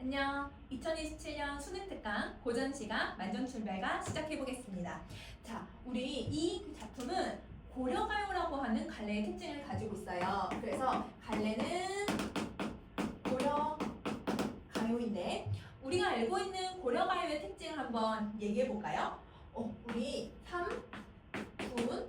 안녕. 2027년 수능 특강 고전 시간 만점 출발과 시작해 보겠습니다. 자, 우리 이 작품은 고려가요라고 하는 갈래의 특징을 가지고 있어요. 그래서 갈래는 고려가요인데 우리가 알고 있는 고려가요의 특징을 한번 얘기해 볼까요? 우리 3, 군,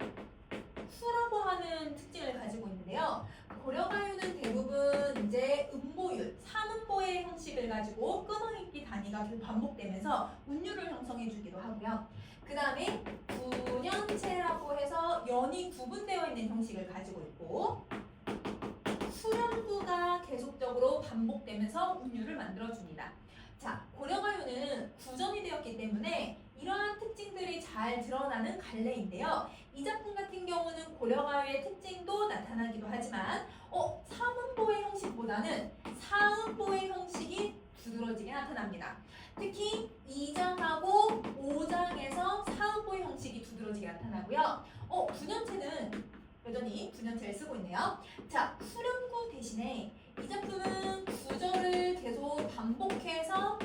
수라고 하는 특징을 가지고 있는데요. 고려가요는 대부분 이제 음보율, 3음보의 형식을 가지고 끊어읽기 단위가 계속 반복되면서 운율을 형성해 주기도 하고요. 그 다음에 구년체라고 해서 연이 구분되어 있는 형식을 가지고 있고, 수련구가 계속적으로 반복되면서 운율을 만들어줍니다. 자, 고려가요는 구전이 되었기 때문에 이러한 특징들이 잘 드러나는 갈래인데요. 이 작품 같은 경우는 고려가요의 특징도 나타나기도 하지만 3음보의 형식보다는 4음보의 형식이 두드러지게 나타납니다. 특히 2장하고 5장에서 4음보의 형식이 두드러지게 나타나고요. 구년체는 여전히 구년체를 쓰고 있네요. 자, 수련구 대신에 이 작품은 구절을 계속 반복해서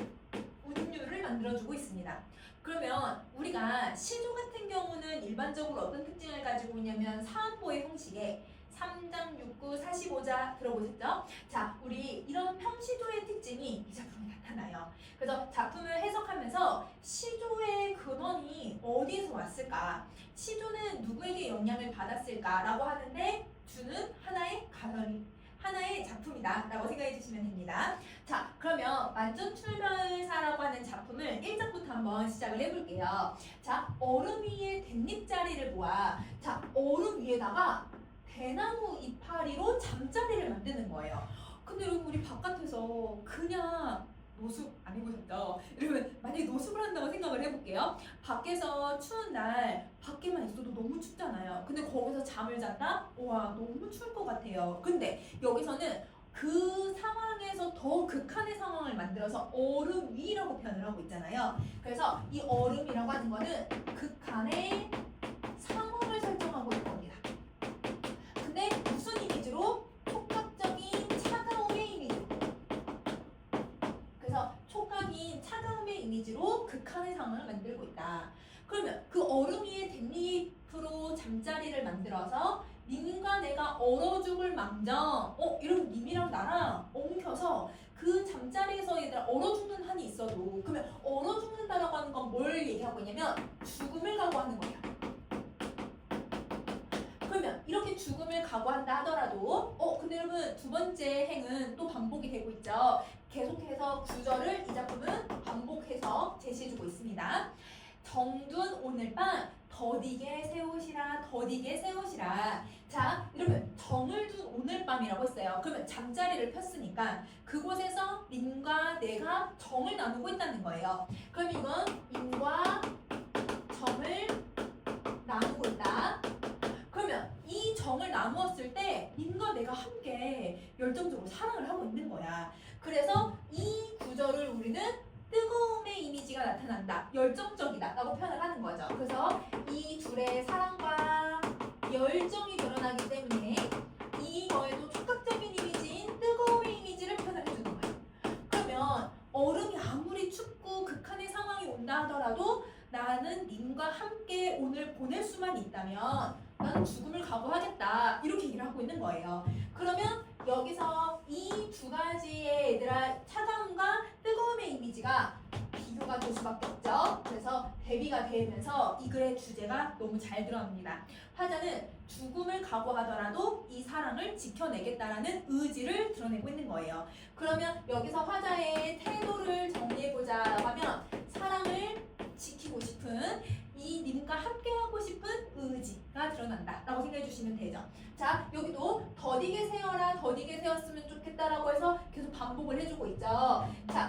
운율을 만들어주고 있습니다. 그러면 우리가 시조 같은 경우는 일반적으로 어떤 특징을 가지고 있냐면 4음보의 형식에 3장, 6구, 45자 들어보셨죠? 자, 우리 이런 평시조의 특징이 이 작품에 나타나요. 그래서 작품을 해석하면서 시조의 근원이 어디에서 왔을까? 시조는 누구에게 영향을 받았을까? 라고 하는데 주는 하나의 가설이 하나의 작품이다 라고 생각해 주시면 됩니다. 자, 그러면 만점출발사라고 하는 작품을 1장부터 한번 시작을 해볼게요. 자, 얼음 위에 댄잎자리를 보아. 자, 얼음 위에다가 대나무 이파리로 잠자리를 만드는 거예요. 근데 여러분, 우리 바깥에서 그냥 노숙 안 해보셨죠? 여러분, 만약에 노숙을 한다고 생각을 해볼게요. 밖에서 추운 날 밖에만 있어도 너무 춥잖아요. 근데 거기서 잠을 잤다? 와, 너무 추울 것 같아요. 근데 여기서는 그 상황에서 더 극한의 상황을 만들어서 얼음 위라고 표현을 하고 있잖아요. 그래서 이 얼음이라고 하는 거는 극한의 상황을 설정하고 있는 겁니다. 근데 무슨 이미지로? 촉각적인 차가움의 이미지로. 그래서 촉각인 차가움의 이미지로 극한의 상황을 만들고 있다. 그러면 그 얼음 위에 댄잎으로 잠자리를 만들어서 님과 내가 얼어 죽을 망정, 이런 님이랑 나랑 엉켜서 그 잠자리에서 얘들아 얼어 죽는 한이 있어도, 그러면 얼어 죽는다라고 하는 건 뭘 얘기하고 있냐면 죽음을 각오하는 거예요. 그러면 이렇게 죽음을 각오한다 하더라도 근데 여러분, 두 번째 행은 또 반복이 되고 있죠. 계속해서 구절을 이 작품은 반복해서 제시해주고 있습니다. 정둔 오늘 밤 더디게 세우시라, 더디게 세우시라. 자, 이러면 정을 둔 오늘 밤이라고 했어요. 그러면 잠자리를 폈으니까 그곳에서 님과 내가 정을 나누고 있다는 거예요. 그럼 이건 님과 정을 나누고 있다. 그러면 이 정을 나누었을 때 님과 내가 함께 열정적으로 사랑을 하고 있는 거야. 그래서 이 구절을 우리는 뜨거움의 이미지가 나타난다, 열정적이다 라고 표현을 하는 거죠. 그래서 이 둘의 사랑과 열정이 드러나기 때문에 이거에도 촉각적인 이미지인 뜨거움의 이미지를 표현을 해주는 거예요. 그러면 얼음이 아무리 춥고 극한의 상황이 온다 하더라도 나는 님과 함께 오늘 보낼 수만 있다면 나는 죽음을 각오하겠다, 이렇게 얘기를 하고 있는 거예요. 그러면 여기서 이 두 가지의 얘들아 차가움과 뜨거움의 이미지가 비교가 될 수밖에 없죠. 그래서 대비가 되면서 이 글의 주제가 너무 잘 드러납니다. 화자는 죽음을 각오하더라도 이 사랑을 지켜내겠다라는 의지를 드러내고 있는 거예요. 그러면 여기서 화자의 태도를 정리해보자라고 하면 사랑을 지키고 싶은, 이 님과 함께하고 싶은 의지가 드러난다 라고 생각해 주시면 되죠. 자, 여기도 더디게 세어라, 더디게 세웠으면 좋겠다라고 해서 계속 반복을 해주고 있죠. 자,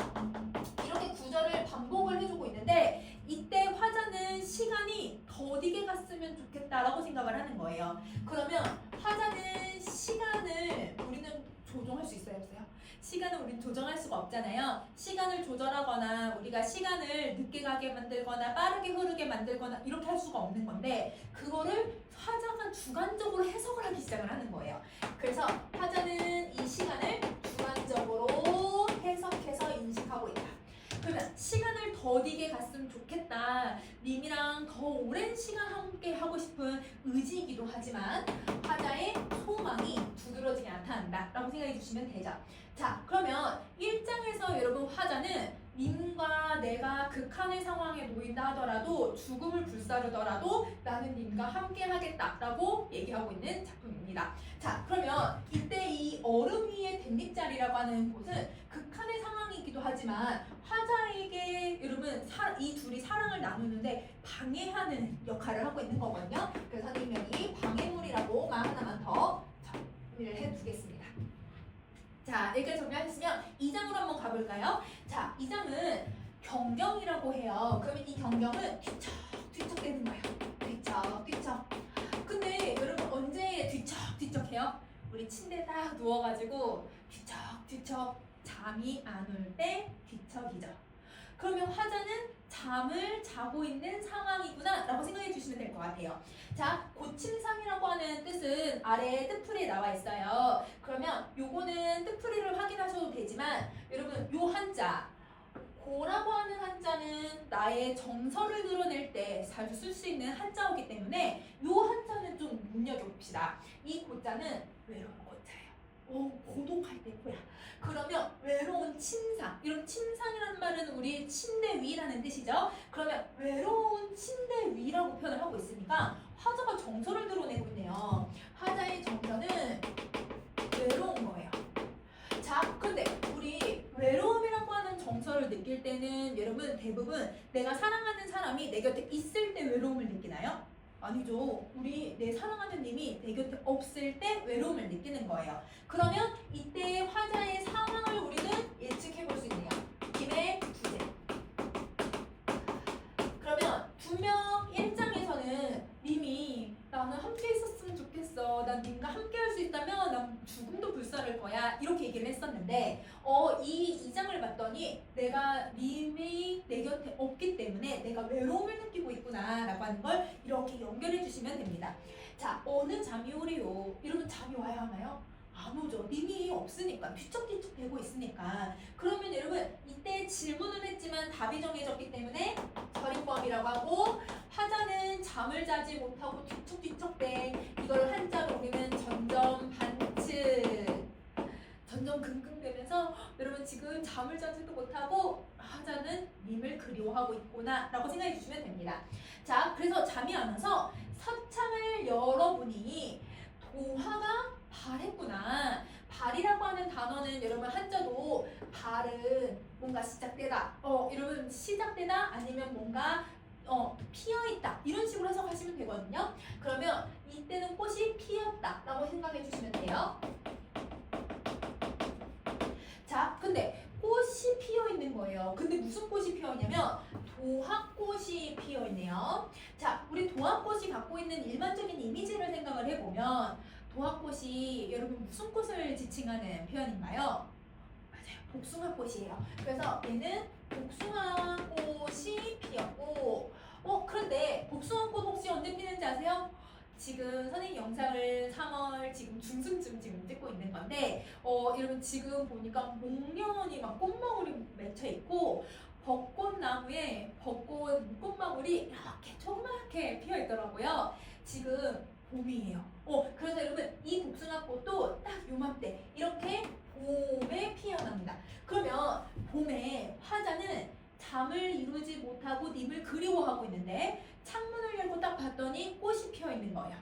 이렇게 구절을 반복을 해주고 있는데 이때 화자는 시간이 더디게 갔으면 좋겠다라고 생각을 하는 거예요. 그러면 화자는 시간을 우리는 조정할 수 있어요, 없어요? 시간을 우리는 조정할 수가 없잖아요. 시간을 조절하거나 우리가 시간을 늦게 가게 만들거나 빠르게 흐르게 만들거나 이렇게 할 수가 없는 건데, 그거를 화자가 주관적으로 해석을 하기 시작을 하는 거예요. 그래서 화자는 이 시간을 주관적으로 해석해서 인식하고 더디게 갔으면 좋겠다. 님이랑 더 오랜 시간 함께 하고 싶은 의지이기도 하지만 화자의 소망이 두드러지게 나타난다 라고 생각해 주시면 되죠. 자, 그러면 1장에서 여러분 화자는 님과 내가 극한의 상황에 놓인다 하더라도 죽음을 불사르더라도 나는 님과 함께 하겠다라고 얘기하고 있는 작품입니다. 자, 그러면 이때 이 얼음 위의 댄잎자리라고 하는 곳은 극한의 상황이기도 하지만 화자에게 여러분 이 둘이 사랑을 나누는데 방해하는 역할을 하고 있는 거거든요. 그래서 선생님이 여기 방해물이라고만 하나만 더 정리를 해두겠습니다. 자, 여기까지 정리하셨으면 2장으로 한번 가볼까요? 자, 2장은 경경이라고 해요. 그러면 이 경경은 뒤척뒤척 되는 거예요. 뒤척뒤척. 근데 여러분 언제 뒤척뒤척 해요? 우리 침대에 딱 누워가지고 뒤척뒤척 잠이 안 올 때 뒤척이죠. 그러면 화자는 잠을 자고 있는 상황이구나 라고 생각해 주시면 될 것 같아요. 자, 고침상이라고 하는 뜻은 아래 뜻풀이에 나와 있어요. 그러면 요거는 뜻풀이를 확인하셔도 되지만 여러분 요 한자 고라고 하는 한자는 나의 정서를 드러낼 때 자주 쓸 수 있는 한자이기 때문에 요 한자는 좀 눈여겨봅시다. 이 고자는 외로운 고자예요. 고독할 때 고야. 그러면 외로운 침상, 이런 침상이라는 말은 우리 침대 위라는 뜻이죠. 그러면 외로운 침대 위라고 표현을 하고 있으니까 화자가 정서를 드러내고 있네요. 화자의 정서는 외로운 거예요. 자, 근데 우리 외로움이라고 하는 정서를 느낄 때는 여러분 대부분 내가 사랑하는 사람이 내 곁에 있을 때 외로움을 느끼나요? 아니죠. 우리 내 사랑하는 님이 내 곁에 없을 때 외로움을 느끼는 거예요. 그러면 이때 화자의 상황을 우리는 예측해 볼 수 있네요. 김의 부재. 그러면 분명 1장에서는 님이 나는 함께 있었으면 좋겠어. 난 님과 함께 할 수 있다면 난 죽음도 불사를 거야. 이렇게 얘기를 했었는데 이 2장을 봤더니 내가 님이 내 곁에 없기 때문에 내가 외로움을 느끼고 있구나 라고 하는 걸 이렇게 연결해 주시면 됩니다. 자, 어느 잠이 오래요? 이러면 잠이 와야 하나요? 안 오죠. 님이 없으니까 뒤척뒤척 되고 있으니까. 그러면 여러분 이때 질문을 했지만 답이 정해졌기 때문에 절임법이라고 하고 화자는 잠을 자지 못하고 뒤척뒤척대. 이걸 한자로 우리는 전전반측 전전긍긍되면서 여러분 지금 잠을 자지도 못하고 화자는 님을 그리워하고 있구나 라고 생각해 주시면 됩니다. 자, 그래서 잠이 안 와서 서창을 열어보니 도화가 발했구나. 발이라고 하는 단어는 여러분 한자도 발은 뭔가 시작되다. 이러면 시작되다 아니면 뭔가 피어있다 이런 식으로 해석하시면 되거든요. 그러면 이때는 꽃이 피었다 라고 생각해 주시면 돼요. 자, 근데 꽃이 피어있는 거예요. 근데 무슨 꽃이 피어있냐면 도화꽃이 피어있네요. 자, 우리 도화꽃이 갖고 있는 일반적인 이미지를 생각을 해보면 도화꽃이 여러분 무슨 꽃을 지칭하는 표현인가요? 맞아요. 복숭아꽃이에요. 그래서 얘는 복숭아꽃이 피었고 그런데 복숭아꽃 혹시 언제 피는지 아세요? 지금 선생님 영상을 3월 지금 중순쯤 지금 찍고 있는 건데 여러분 지금 보니까 목련이 막 꽃망울이 맺혀 있고 벚꽃나무에 벚꽃 꽃망울이 이렇게 조그맣게 피어 있더라고요. 지금 봄이에요. 그래서 여러분 이 복숭아꽃도 딱 요맘때 이렇게 봄에 피어납니다. 그러면 봄에 화자는 잠을 이루지 못하고 님을 그리워하고 있는데 창문을 열고 딱 봤더니 꽃이 피어 있는 거예요.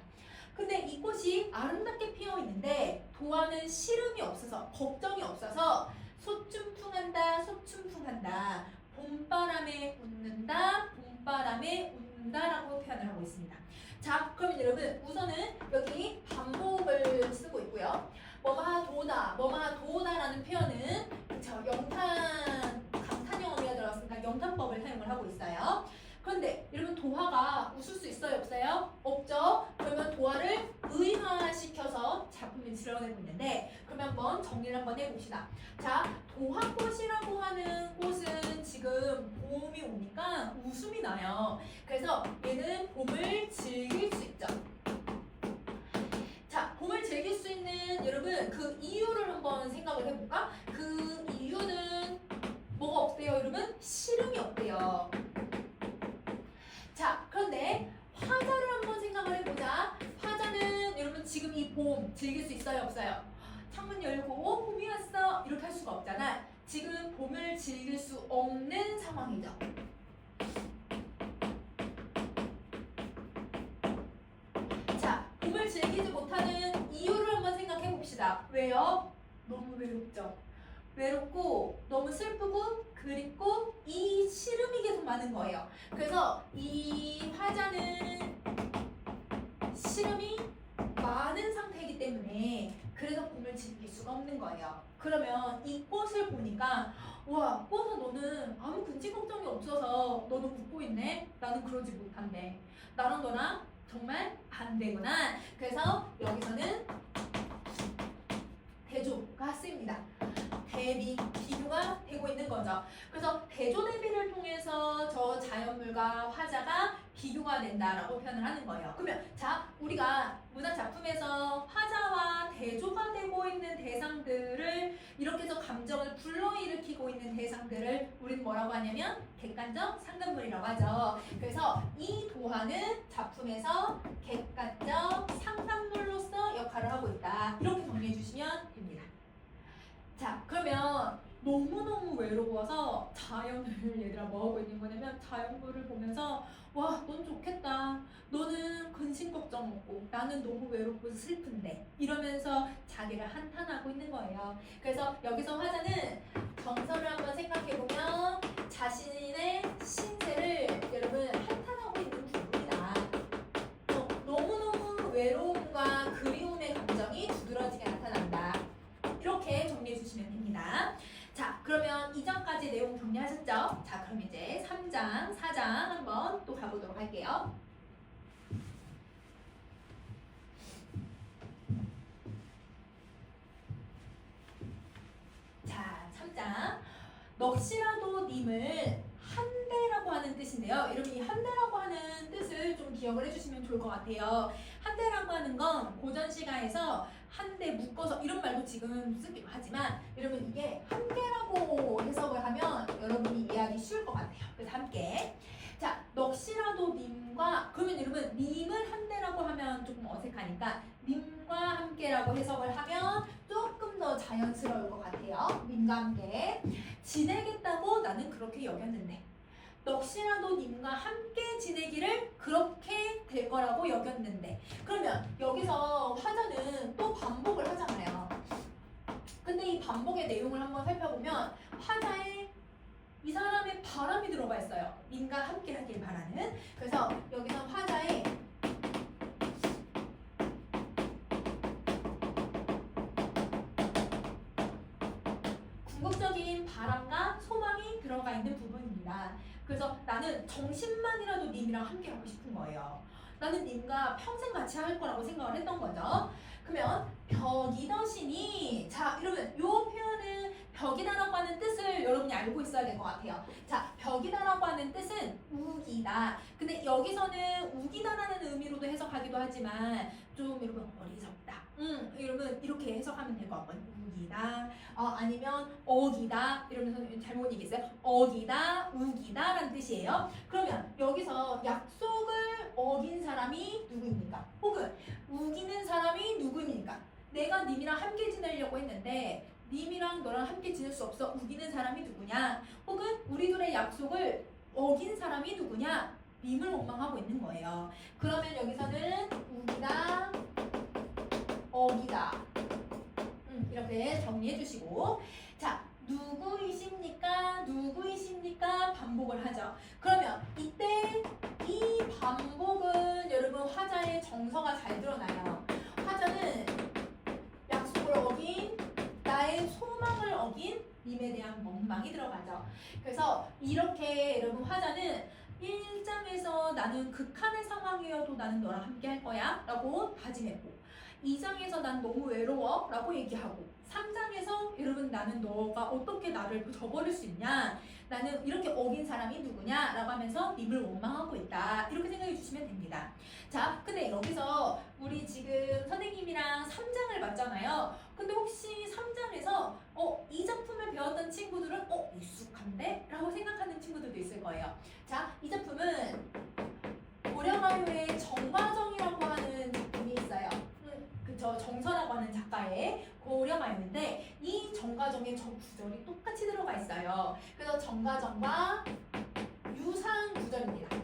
근데 이 꽃이 아름답게 피어 있는데 도화는 시름이 없어서 걱정이 없어서 소춘풍한다 소춘풍한다 봄바람에 웃는다 봄바람에 웃는다라고 표현을 하고 있습니다. 자, 그러면 여러분 우선은 여기 반복을 쓰고 있고요. 뭐마 도다 뭐마 도다라는 표현은 그쵸 영탄 감탄 영어가 들어갔으니까 영탄법을 사용을 하고 있어요. 그런데 여러분 도화가 웃을 수 있어요 없어요? 없죠. 그러면 도화를 의화시켜서 작품을 드러내고 있는데 그러면 한번 정리를 한번 해봅시다. 자, 도화꽃이라고 하는 꽃은 지금 봄이 오니까 웃음이 나요. 그래서 얘는 봄을 즐길 수 있죠. 자, 봄을 즐길 수 있는 여러분 그 이유를 한번 생각을 해볼까? 그 이유는 뭐가 없대요 여러분? 시름이 없대요. 봄 즐길 수 있어요, 없어요? 창문 열고 봄이 왔어 이렇게 할 수가 없잖아. 지금 봄을 즐길 수 없는 상황이죠. 자, 봄을 즐기지 못하는 이유를 한번 생각해 봅시다. 왜요? 너무 외롭죠. 외롭고 너무 슬프고 그립고 이 시름이 계속 많은 거예요. 그래서 이 화자는 시름이 많은 상태이기 때문에 그래서 봄을 즐길 수가 없는 거예요. 그러면 이 꽃을 보니까 와, 꽃아 너는 아무 근심 걱정이 없어서 너는 웃고 있네? 나는 그러지 못한데 나랑 너랑 정말 반대구나. 그래서 여기서는 대조가 쓰입니다. 대비, 비교가 되고 있는 거죠. 그래서 대조 대비를 통해서 저 자연물과 화자가 비교가 된다라고 표현을 하는 거예요. 그러면 자, 우리가 문학 작품에서 화자와 대조가 되고 있는 대상들을 이렇게 해서 감정을 불러일으키고 있는 대상들을 우리는 뭐라고 하냐면 객관적 상상물이라고 하죠. 그래서 이 도화는 작품에서 객관적 상상물로서 역할을 하고 있다. 이렇게 정리해 주시면 됩니다. 자, 그러면 너무너무 외로워서 자연을 얘들아 뭐하고 있는 거냐면 자연물을 보면서 와, 넌 좋겠다. 너는 근심 걱정 없고 나는 너무 외롭고 슬픈데 이러면서 자기를 한탄하고 있는 거예요. 그래서 여기서 화자는 정서를 한번 생각해보면 자신의 신세를 여러분 한탄하고 있는 부분이다. 너무너무 외로움과 그리움의 감정이 두드러지게 나타난다. 이렇게 정리해 주시면 됩니다. 자, 그러면 2장까지 내용 정리하셨죠? 자, 그럼 이제 3장, 4장 한번 또 가보도록 할게요. 자, 3장. 넋이라도 님을 한대라고 하는 뜻인데요. 여러분 이 한대라고 하는 뜻을 좀 기억을 해주시면 좋을 것 같아요. 한대라고 하는 건 고전 시가에서 한대 묶어서 이런 말도 지금 쓰기도 하지만 여러분 이게 한대라고 해석을 하면 여러분이 이해하기 쉬울 것 같아요. 그래서 함께 자, 넋이라도 님과 그러면 여러분 님을 한대라고 하면 조금 어색하니까 님과 함께라고 해석을 하면 조금 더 자연스러울 것 같아요. 님과 함께 지내겠다고 나는 그렇게 여겼는데 넋이라도 님과 함께 지내기를 그렇게 될 거라고 여겼는데 그러면 여기서 화자는 또 반복을 하잖아요. 근데 이 반복의 내용을 한번 살펴보면 화자의 이 사람의 바람이 들어가 있어요. 님과 함께 하길 바라는. 그래서 여기서 화자의 궁극적인 바람과 소망이 들어가 있는 부분입니다. 그래서 나는 정신만이라도 님이랑 함께 하고 싶은 거예요. 나는 님과 평생 같이 할 거라고 생각을 했던 거죠. 그러면 벽이더시니 자, 여러분 요 표현은 벽이다라고 하는 뜻을 여러분이 알고 있어야 될 것 같아요. 자, 벽이다라고 하는 뜻은 우기다. 근데 여기서는 우기다라는 의미로도 해석하기도 하지만 좀 여러분 어리석다. 여러분 이렇게 해석하면 될 것 같거든요. 우기다. 아니면 어기다. 이러면서 잘못 얘기했어요. 어기다, 우기다 라는 뜻이에요. 그러면 여기서 약속을 어긴 사람이 누구입니까? 혹은 우기는 사람이 누구입니까? 내가 님이랑 함께 지내려고 했는데 님이랑 너랑 함께 지낼 수 없어. 우기는 사람이 누구냐? 혹은 우리 둘의 약속을 어긴 사람이 누구냐? 님을 원망하고 있는 거예요. 그러면 여기서는 우기다, 어기다. 이렇게 정리해 주시고 자, 누구이십니까? 누구이십니까? 반복을 하죠. 그러면 이때 이 반복은 여러분 화자의 정서가 잘 드러나요. 화자는 약속을 어긴 나의 소망을 어긴 님에 대한 원망이 들어가죠. 그래서 이렇게 여러분 화자는 1장에서 나는 극한의 상황이어도 나는 너랑 함께 할 거야 라고 다짐했고 2장에서 난 너무 외로워 라고 얘기하고 3장에서 여러분 나는 너가 어떻게 나를 저버릴 수 있냐 나는 이렇게 어긴 사람이 누구냐 라고 하면서 님을 원망하고 있다 이렇게 생각해 주시면 됩니다. 자, 근데 여기서 우리 지금 선생님이랑 3장을 봤잖아요. 근데 혹시 3장에서 이 작품을 배웠던 친구들은 익숙한데? 라고 생각하는 친구들도 있을 거예요. 자, 이 작품은 고령화요의 정과정이라고 하는 작품이 있어요. 그쵸, 정서라고 고려가 있는데 이 정과정에 저 구절이 똑같이 들어가 있어요. 그래서 정과정과 유사한 구절입니다.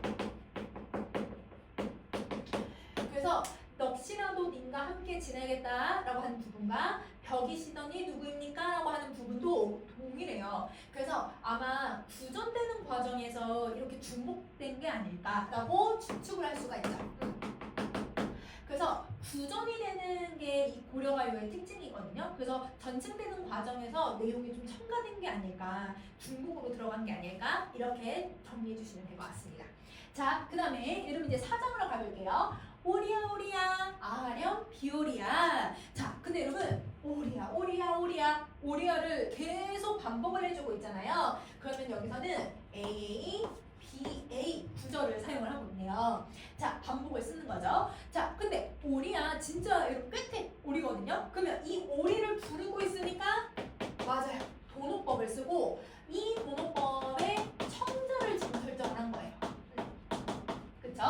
그래서 넋이라도 님과 함께 지내겠다라고 하는 부분과 벽이시더니 누구입니까? 라고 하는 부분도 동일해요. 그래서 아마 구전되는 과정에서 이렇게 중복된 게 아닐까라고 추측을 할 수가 있죠. 그래서 구전이 되는 게 이 고려가요의 특징이거든요. 그래서 전승되는 과정에서 내용이 좀 첨가된 게 아닐까, 중복으로 들어간 게 아닐까 이렇게 정리해 주시면 될 것 같습니다. 자, 그 다음에 여러분 이제 4장으로 가볼게요. 오리야 오리야 아령 비오리야. 자, 근데 여러분 오리야 오리야 오리야 오리야를 계속 반복을 해주고 있잖아요. 그러면 여기서는 A, BA 구절을 사용을 하고 있네요. 자, 반복을 쓰는 거죠. 자, 근데 오리야 진짜 여러분 끝에 오리거든요. 그러면 이 오리를 부르고 있으니까 맞아요. 도노법을 쓰고 이 도노법의 청자를 지금 설정을 한 거예요. 그쵸?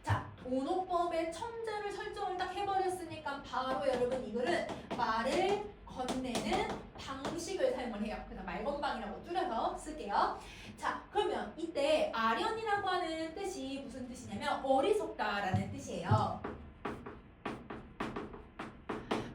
자, 도노법의 청자를 설정을 딱 해버렸으니까 바로 여러분 이거는 말을 건네는 방식을 사용을 해요. 그래서 말건방이라고 줄여서 쓸게요. 자, 그러면 이때 아련이라고 하는 뜻이 무슨 뜻이냐면 어리석다라는 뜻이에요.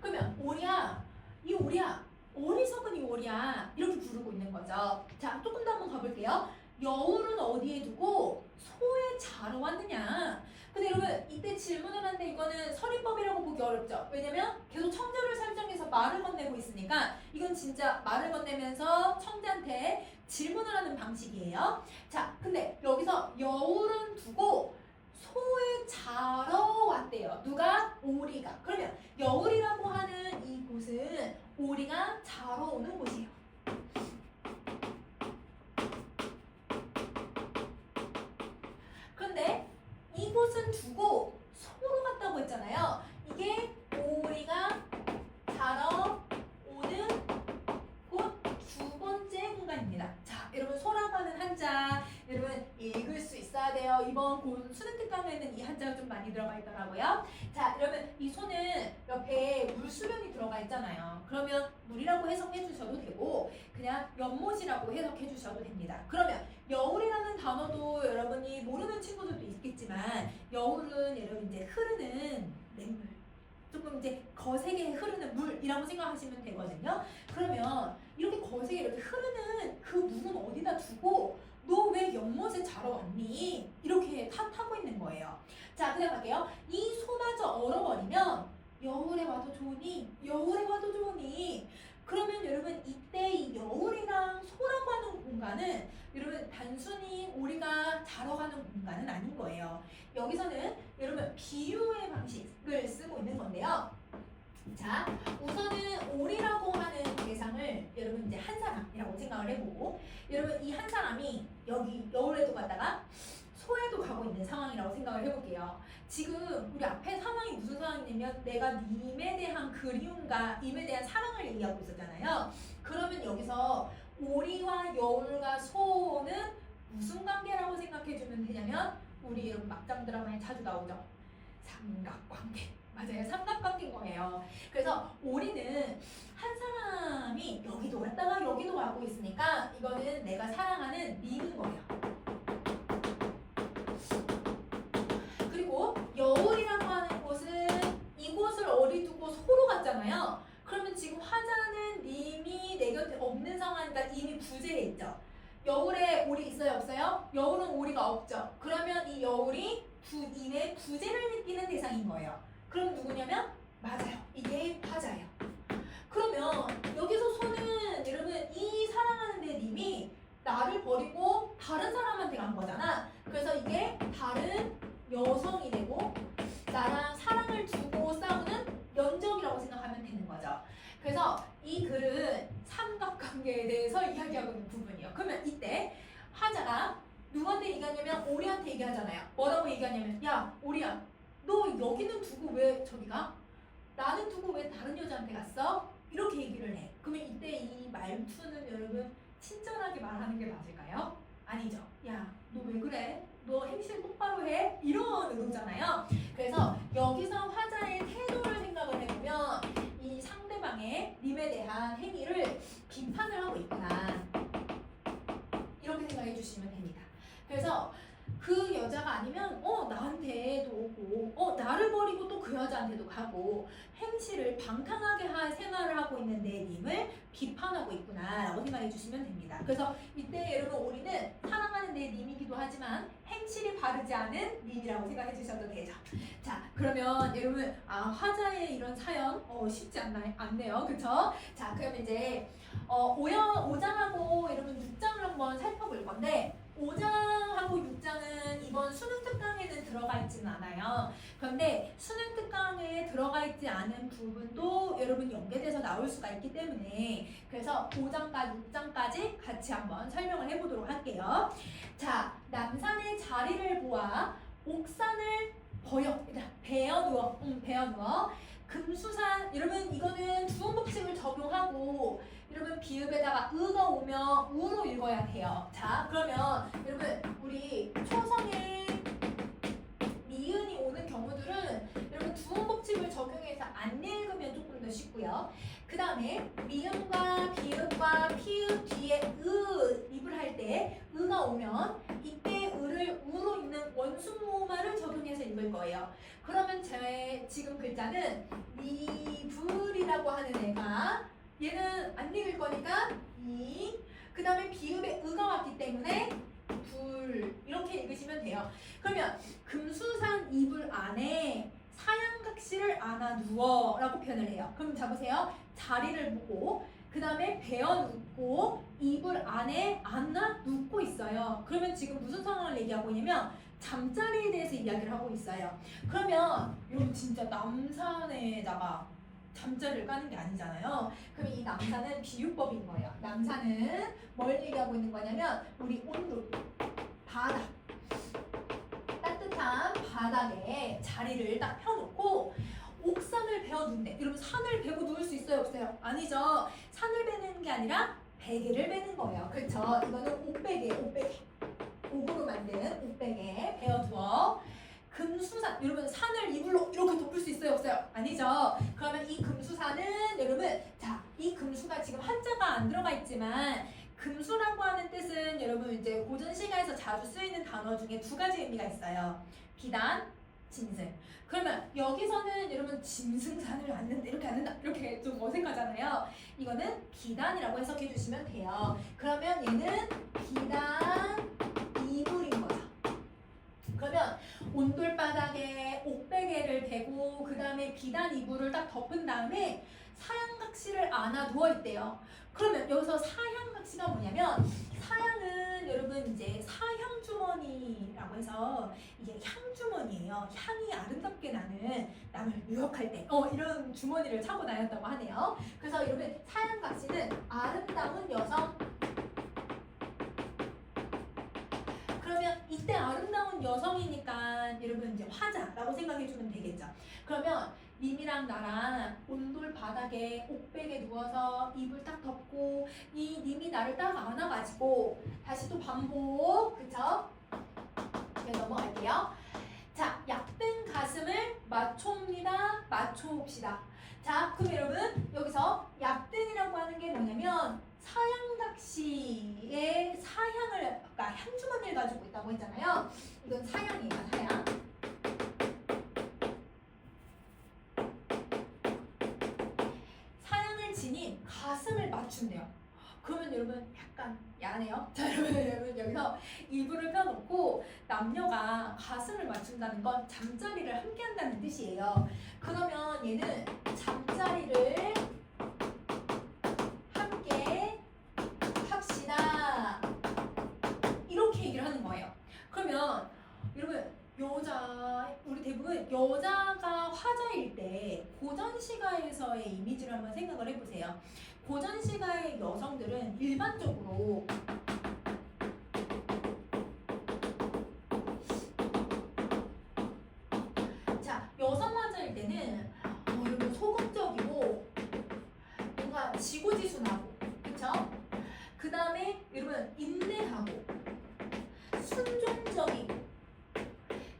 그러면 오리야, 이 오리야, 어리석은 이 오리야 이렇게 부르고 있는 거죠. 자, 조금 더 한번 가볼게요. 여울은 어디에 두고 소에 자러 왔느냐. 근데 여러분 이때 질문을 하는데 이거는 서리법이라고 보기 어렵죠. 왜냐면 계속 청자를 설정해서 말을 건네고 있으니까 이건 진짜 말을 건네면서 청자한테 질문을 하는 방식이에요. 자, 근데 여기서 여울은 두고 소에 자러 왔대요. 누가? 오리가. 그러면 여울이라고 하는 이곳은 오리가 자러 오는 곳이에요. 그런데 이곳은 두고 소로 갔다고 했잖아요. 이게 오리가 자러 오는 곳 두 번째 공간입니다. 자, 여러분 소라고 하는 한자 여러분 읽을 수 있어야 돼요. 이번 수능 특강에는 이 한자가 좀 많이 들어가 있더라고요. 자, 여러분 이 소는 옆에 물수변이 들어가 있잖아요. 그러면 물이라고 해석해 주셔도 되고 그냥 연못이라고 해석해 주셔도 됩니다. 그러면 여울이라는 단어도 여러분이 모르는 친구들도 있겠지만 여울은 여러분 이제 흐르는 냇물, 조금 이제 거세게 흐르는 물이라고 생각하시면 되거든요. 그러면 이렇게 거세게 이렇게 흐르는 그 물은 어디다 두고 너 왜 연못에 자러 왔니? 이렇게 탓하고 있는 거예요. 자, 그냥 갈게요. 이 소마저 얼어버리면 여울에 와도 좋으니 여울에 와도 좋으니 그러면 여러분 이때 이 여울이랑 소라고 하는 공간은 여러분 단순히 우리가 자러 가는 공간은 아닌 거예요. 여기서는 여러분 비유의 방식을 쓰고 있는 건데요. 자, 우선은 오리라고 하는 대상을 여러분 이제 한 사람이라고 생각을 해보고 여러분 이 한 사람이 여기 여울에도 갔다가 소에도 가고 있는 상황이라고 생각을 해볼게요. 지금 우리 앞에 상황이 무슨 상황이냐면 내가 님에 대한 그리움과 님에 대한 사랑을 얘기하고 있었잖아요. 그러면 여기서 오리와 여울과 소는 무슨 관계라고 생각해주면 되냐면 우리 여러분 막장 드라마에 자주 나오죠. 삼각관계. 맞아요. 삼각관계인 거예요. 그래서 오리는 한 사람이 여기도 갔다가 여기도 가고 있으니까 이거는 내가 사랑하는 님인 거예요. 그리고 여울이라고 하는 곳은 이곳을 어디 두고 소로 갔잖아요. 그러면 지금 화자는 님이 내 곁에 없는 상황이니까 이미 부재해 있죠. 여울에 오리 있어요? 없어요? 여울은 오리가 없죠. 그러면 이 여울이 님의 부재를 느끼는 대상인 거예요. 그럼 누구냐면 맞아요. 이게 화자예요. 그러면 여기서 소는 여러분 이 사랑하는 내 님이 나를 버리고 다른 사람한테 간 거잖아. 그래서 이게 다른 여성이 되고 나랑 사랑을 두고 싸우는 연적이라고 생각하면 되는 거죠. 그래서 이 글은 삼각관계에 대해서 이야기하고 있는 부분이에요. 그러면 이때 화자가 누구한테 얘기하냐면 오리한테 얘기하잖아요. 뭐라고 얘기하냐면 야 오리야 너 여기는 두고 왜 저기 가? 나는 두고 왜 다른 여자한테 갔어? 이렇게 얘기를 해. 그러면 이때 이 말투는 여러분 친절하게 말하는 게 맞을까요? 아니죠. 야 너 왜 그래? 너 행실 똑바로 해? 이런 의도잖아요. 그래서 여기서 화자의 태도를 생각을 해보면 이 상대방의 님에 대한 여자한테도 가고 행실을 방탕하게 생활을 하고 있는 내 님을 비판하고 있구나라고 생각해 주시면 됩니다. 그래서 이때 여러분 우리는 사랑하는 내 님이기도 하지만 행실이 바르지 않은 님이라고 생각해 주셔도 되죠. 자, 그러면 여러분 화자의 이런 사연 쉽지 않네요. 그쵸? 자, 그럼 이제 5장하고 여러분 6장을 한번 살펴볼 건데 5장하고 6장은 이번 수능 특강에는 들어가 있지는 않아요. 그런데 수능 특강에 들어가 있지 않은 부분도 여러분 연계돼서 나올 수가 있기 때문에 그래서 5장과 6장까지 같이 한번 설명을 해보도록 할게요. 자, 남산의 자리를 보아 옥산을 베어 누워 금수산 여러분 이거는 주어법칙을 적용하고 여러분 비읍에다가 의가 오면 우로 읽어야 돼요. 자, 그러면 여러분 우리 초성에 미은이 오는 경우들은 여러분 주어법칙을 적용해서 안 읽으면 조금 더 쉽고요. 그 다음에 미음과 비읍과 피읍 뒤에 입을 할 때 의가 오면 이때 의를 우로 읽는 원순모음화를 적용해서 읽을 거예요. 그러면 제 지금 글자는 미불이라고 하는 애가 얘는 안 읽을 거니까 그 다음에 비읍에 의가 왔기 때문에 불 이렇게 읽으시면 돼요. 그러면 금수산 이불 안에 사양각시를 안아 누워 라고 표현을 해요. 그럼 잡으세요. 자리를 보고 그 다음에 베어 눕고 이불 안에 안아 눕고 있어요. 그러면 지금 무슨 상황을 얘기하고 있냐면 잠자리에 대해서 이야기를 하고 있어요. 그러면 여러분 진짜 남산에다가 잠자리를 까는 게 아니잖아요. 그럼 이 남산은 비유법인 거예요. 남산은 뭘 얘기하고 있는 거냐면 우리 온도, 바닥, 따뜻한 바닥에 자리를 딱 펴놓고 옥산을 베어 눕네. 여러분 산을 베고 누울 수 있어요? 없어요? 아니죠. 산을 베는 게 아니라 베개를 베는 거예요. 그렇죠? 이거는 옥베개. 옥으로 만든 옥베개 베어두어. 금수산 여러분 산을 이불로 이렇게 덮을 수 있어요? 없어요? 아니죠. 그러면 이 금수산은 여러분 자, 이 금수가 지금 한자가 안 들어가 있지만 금수라고 하는 뜻은 여러분 이제 고전 시가에서 자주 쓰이는 단어 중에 두 가지 의미가 있어요. 비단, 짐승. 그러면 여기서는 여러분 짐승산을 앉는다 이렇게 앉는다 이렇게 좀 어색하잖아요. 이거는 비단이라고 해석해 주시면 돼요. 그러면 얘는 비단 이불인 거죠. 그러면 온돌바닥에 옥베개를 베고 그 다음에 비단 이불을 딱 덮은 다음에 사양각시를 안아 누워 있대요. 그러면 여기서 사양각시가 뭐냐면 사양은 여러분 이제 사향주머니라고 해서 이게 향주머니예요. 향이 아름답게 나는 남을 유혹할 때 이런 주머니를 차고 다녔다고 하네요. 그래서 여러분 사양각시는 아름다운 여성. 그러면 이때 아름다운 여성이니까 여러분 이제 화자라고 생각해주면 되겠죠. 그러면 님이랑 나랑 온돌 바닥에 옥백에 누워서 이불 딱 덮고 이 님이 나를 딱 안아가지고 다시 또 반복, 그쵸? 네, 넘어갈게요. 자, 약된 가슴을 맞춰옵니다. 맞춰옵시다. 자, 그럼 여러분 여기서 약된이라고 하는 게 뭐냐면 사양각시의 사향을 아까 향주머니를 가지고 있다고 했잖아요. 이건 사향이에요. 사향. 사향을 지닌 가슴을 맞춘대요. 그러면 여러분 약간 야하네요. 자, 여러분 여기서 이불을 펴놓고 남녀가 가슴을 맞춘다는 건 잠자리를 함께 한다는 뜻이에요. 그러면 얘는 잠자리를 함께 합시다 이렇게 얘기를 하는 거예요. 그러면 여러분 우리 대부분 여자가 화자일 때 고전시가에서의 이미지를 한번 생각을 해보세요. 고전시가의 여성들은 일반적으로 자, 여성 화자일 때는 여러분 소극적이고 뭔가 지고지순하고 그쵸? 그 다음에 여러분 인내하고 순종적이고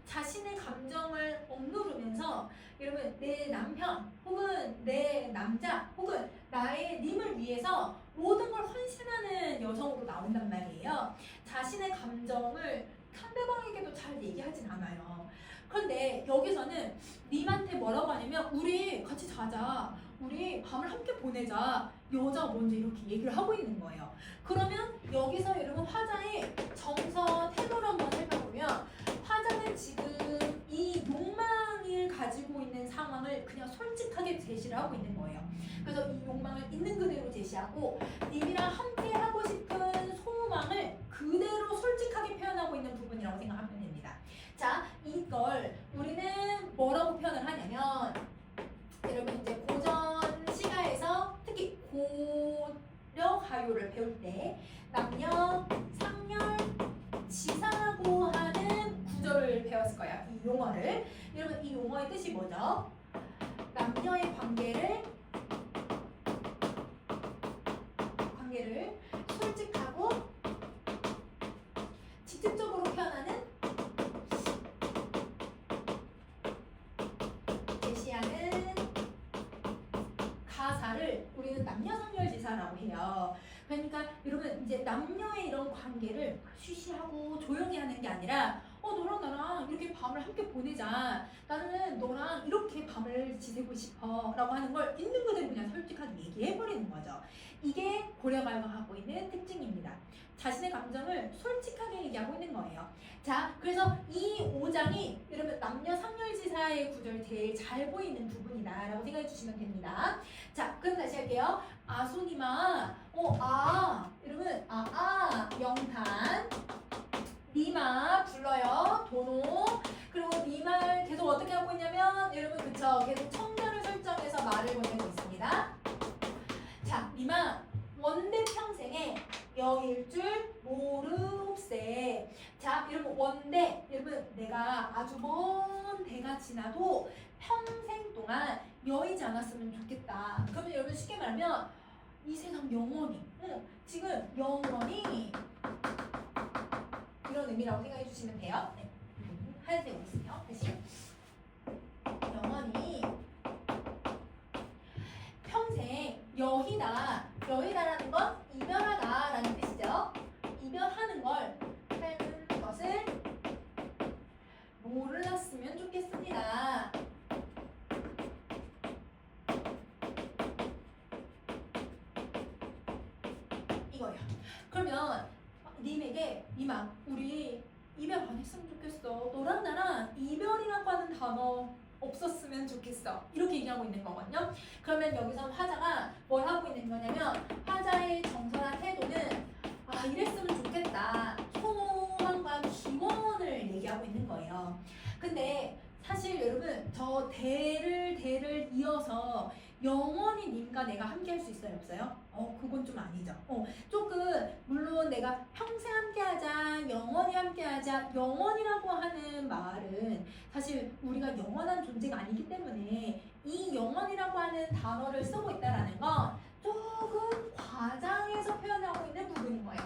자신의 감정을 억누르면서 여러분 내 남편 혹은 내 남자 혹은 나의 님을 위해서 모든 걸 헌신하는 여성으로 나온단 말이에요. 자신의 감정을 상대방에게도 잘 얘기하진 않아요. 그런데 여기서는 님한테 뭐라고 하냐면 우리 같이 자자. 우리 밤을 함께 보내자. 여자가 먼저 이렇게 얘기를 하고 있는 거예요. 그러면 여기서 여러분 화자의 정서 태도를 한번 살펴보면 화자는 지금 이 욕망을 가지고 있는 상황을 그냥 솔직하게 제시를 하고 있는 거예요. 그래서 이 욕망을 있는 그대로 제시하고 님이랑 함께 하고 싶은 소망을 그대로 솔직하게 표현하고 있는 부분이라고 생각하면 됩니다. 자, 이걸 우리는 뭐라고 표현을 하냐면 여러분 이제 고전 시가에서 특히 고려 가요를 배울 때 남녀 상렬 지사라고 하는 구절을 배웠을 거예요. 이 용어를. 여러분 이 용어의 뜻이 뭐죠? 남녀의 관계를 솔직하고 직접적으로 표현하는 제시하는 가사를 우리는 남녀상렬지사라고 해요. 그러니까 여러분 이제 남녀의 이런 관계를 쉬쉬하고 조용히 하는 게 아니라 너랑 나랑 이렇게 밤을 함께 보내자. 나는 너랑 이렇게 밤을 지새고 싶어 라고 하는 걸 있는 그대로 그냥 솔직하게 얘기해버리는 거죠. 이게 고려가요가 갖고 있는 특징입니다. 자신의 감정을 솔직하게 얘기하고 있는 거예요. 자, 그래서 이 5장이 여러분 남녀 상렬지사의 구절 제일 잘 보이는 부분이다 라고 생각해 주시면 됩니다. 자, 그럼 다시 할게요. 아소니마 여러분 영탄 니마 불러요. 도노. 그리고 니말 계속 어떻게 하고 있냐면 여러분 그쵸 계속 청자를 설정해서 말을 보내고 있습니다. 자, 니마 원대 평생에 여일 줄 모르옵세. 자, 여러분 원대 여러분 내가 아주 먼 대가 지나도 평생 동안 여의지 않았으면 좋겠다. 그러면 여러분 쉽게 말하면 이 세상 영원히 지금 영원히 이런 의미라고 생각해 주시면 돼요. 네. 하얀색 옷 있어요. 다시 영원히 평생 여희다라는 건 이별하다라는 뜻이죠. 이별하는 걸 삶은 것을 몰랐으면 좋겠습니다. 이거예요. 그러면 님에게 이만 우리 이별 안 했으면 좋겠어. 너랑 나랑 이별이라고 하는 단어 없었으면 좋겠어. 이렇게 얘기하고 있는 거거든요. 그러면 여기서 화자가 뭘 하고 있는 거냐면 화자의 정서나 태도는 이랬으면 좋겠다. 소망과 기원을 얘기하고 있는 거예요. 근데 사실 여러분 저 대를 이어서 영원히 님과 내가 함께 할 수 있어요? 없어요? 그건 좀 아니죠. 조금 물론 내가 평생 함께 하자, 영원히 함께 하자, 영원이라고 하는 말은 사실 우리가 영원한 존재가 아니기 때문에 이 영원이라고 하는 단어를 쓰고 있다라는 건 조금 과장해서 표현하고 있는 부분인 거예요.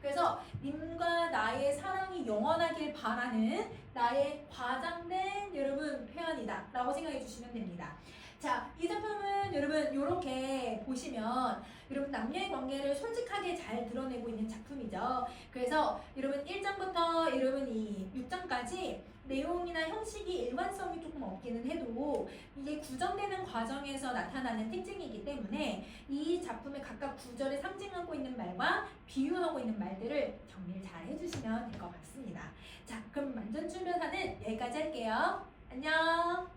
그래서 님과 나의 사랑이 영원하길 바라는 나의 과장된 여러분 표현이다 라고 생각해 주시면 됩니다. 자, 이 작품은 여러분 이렇게 보시면 여러분 남녀의 관계를 솔직하게 잘 드러내고 있는 작품이죠. 그래서 여러분 1장부터 여러분 이 6장까지 내용이나 형식이 일관성이 조금 없기는 해도 이게 구성되는 과정에서 나타나는 특징이기 때문에 이 작품의 각각 구절에 상징하고 있는 말과 비유하고 있는 말들을 정리를 잘 해주시면 될 것 같습니다. 자, 그럼 만전출변사는 여기까지 할게요. 안녕.